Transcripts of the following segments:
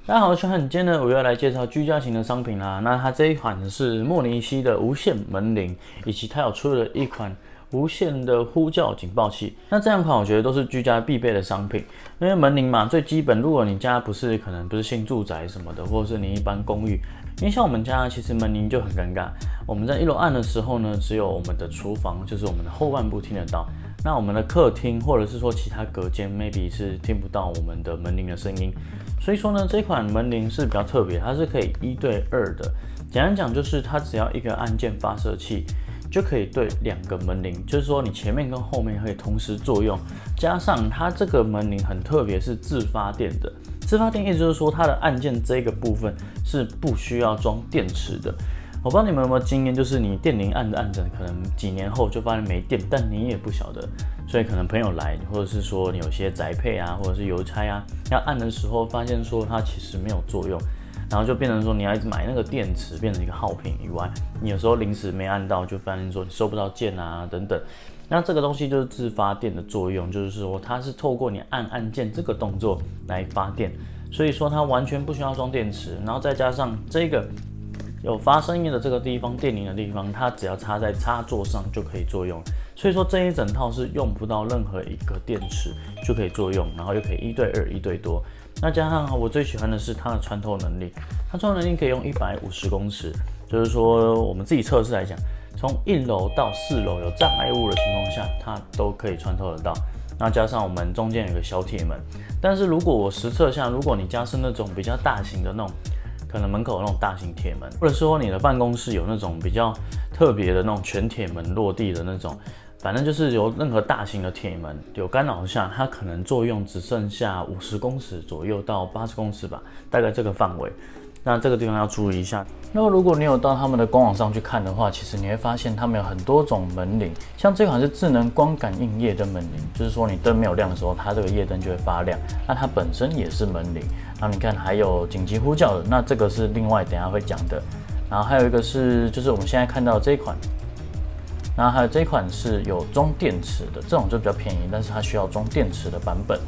大家好，我是汉，今天呢，我要来介绍居家型的商品啦。那它这一款是莫尼西的无线门铃，以及它有出了一款无线的呼叫警报器。那这两款我觉得都是居家必备的商品，因为门铃嘛，最基本，如果你家可能不是新住宅什么的，或者是你一般公寓，因为像我们家其实门铃就很尴尬，我们在1楼按的时候呢，只有我们的厨房，就是我们的后半部听得到。那我们的客厅或者是说其他隔间 maybe 是听不到我们的门铃的声音，所以说呢，这款门铃是比较特别，它是可以1对2的。简单讲就是它只要一个按键发射器就可以对2个门铃，就是说你前面跟后面可以同时作用，加上它这个门铃很特别，是自发电的。自发电意思就是说它的按键这个部分是不需要装电池的。我不知道你们有没有经验，就是你电铃按着按着，可能几年后就发现没电，但你也不晓得，所以可能朋友来，或者是说你有些宅配啊，或者是邮差啊，要按的时候发现说它其实没有作用，然后就变成说你要一直买那个电池，变成一个耗品以外，你有时候临时没按到，就发现说你收不到件啊等等。那这个东西就是自发电的作用，就是说它是透过你按按键这个动作来发电，所以说它完全不需要装电池，然后再加上这个有发声音的这个地方，电铃的地方，它只要插在插座上就可以作用。所以说这一整套是用不到任何一个电池就可以作用，然后又可以1对2、1对多。那加上我最喜欢的是它的穿透能力，它穿透能力可以用150公尺，就是说我们自己测试来讲，从1楼到4楼有障碍物的情况下，它都可以穿透得到。那加上我们中间有个小铁门，但是如果我实测下，如果你家是那种比较大型的那种，可能门口有那种大型铁门，或者说你的办公室有那种比较特别的那种全铁门落地的那种，反正就是有任何大型的铁门有干扰下，它可能作用只剩下50公尺左右到80公尺吧，大概这个范围。那这个地方要注意一下。那么如果你有到他们的官网上去看的话，其实你会发现他们有很多种门铃，像这款是智能光感应夜灯门铃，就是说你灯没有亮的时候，它这个夜灯就会发亮。那它本身也是门铃。然后你看还有紧急呼叫的，那这个是另外等一下会讲的。然后还有一个是就是我们现在看到的这一款，然后还有这一款是有装电池的，这种就比较便宜，但是它需要装电池的版本。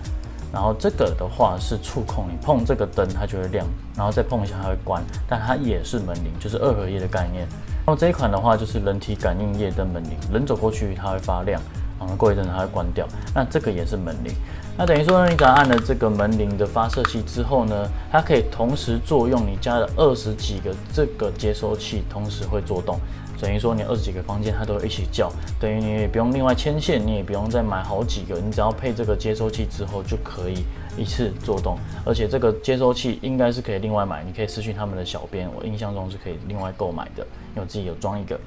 然后这个的话是触控，你碰这个灯它就会亮，然后再碰一下它会关，但它也是门铃，就是2合一的概念。然后这一款的话就是人体感应夜灯门铃，人走过去它会发亮，然后过一阵子它会关掉，那这个也是门铃。那等于说呢，你只要按了这个门铃的发射器之后呢，它可以同时作用你家的20几个这个接收器同时会作动，等于说你20几个房间它都会一起叫，等于你也不用另外牵线，你也不用再买好几个，你只要配这个接收器之后就可以一次作动。而且这个接收器应该是可以另外买，你可以私讯他们的小编，我印象中是可以另外购买的，因为我自己有装一个。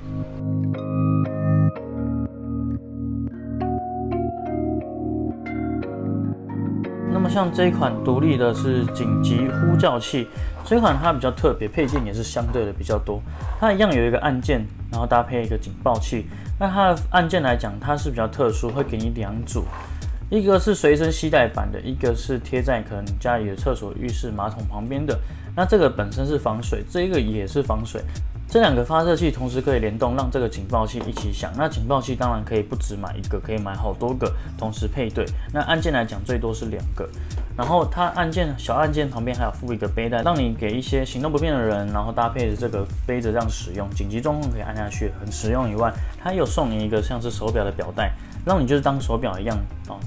那么像这一款独立的是紧急呼叫器，这款它比较特别，配件也是相对的比较多。它一样有一个按键，然后搭配一个警报器。那它的按键来讲，它是比较特殊，会给你2组，一个是随身携带版的，一个是贴在可能家里的厕所、浴室、马桶旁边的。那这个本身是防水，这个也是防水。这2个发射器同时可以联动，让这个警报器一起响。那警报器当然可以不只买1个，可以买好多个同时配对。那按键来讲，最多是2个。然后它小按键旁边还有附一个背带，让你给一些行动不便的人，然后搭配着这个背着这样使用，紧急状况可以按下去，很实用以外，它也有送你一个像是手表的表带，让你就是当手表一样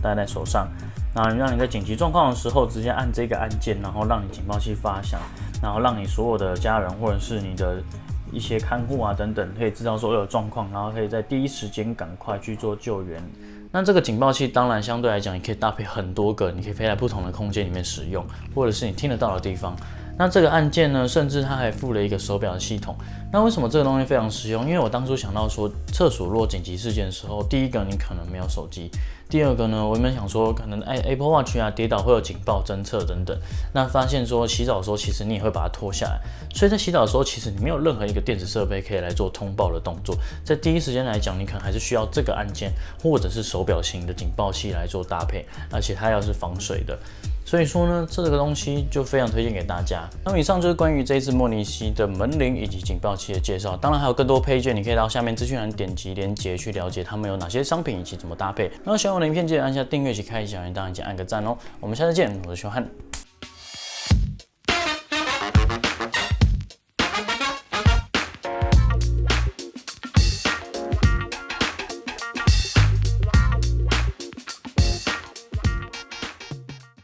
戴在手上，然后让你在紧急状况的时候直接按这个按键，然后让你警报器发响，然后让你所有的家人或者是你的一些看护啊等等，可以知道说有状况，然后可以在第一时间赶快去做救援。那这个警报器当然相对来讲，也可以搭配很多个，你可以飞在不同的空间里面使用，或者是你听得到的地方。那这个按键呢，甚至它还附了一个手表的系统。那为什么这个东西非常实用？因为我当初想到说，厕所若紧急事件的时候，第一个你可能没有手机，第二个呢，我原本想说可能Apple Watch 啊跌倒会有警报侦测等等。那发现说洗澡的时候，其实你也会把它脱下来，所以在洗澡的时候，其实你没有任何一个电子设备可以来做通报的动作。在第一时间来讲，你可能还是需要这个按键或者是手表型的警报器来做搭配，而且它要是防水的。所以说呢，这个东西就非常推荐给大家。那么以上就是关于这一次莫尼西的门铃以及警报器的介绍，当然还有更多配件，你可以到下面资讯栏点击连结去了解他们有哪些商品以及怎么搭配。然后喜欢我的影片，记得按下订阅及开启小铃铛，以及按个赞哦。我们下次见，我是修汉。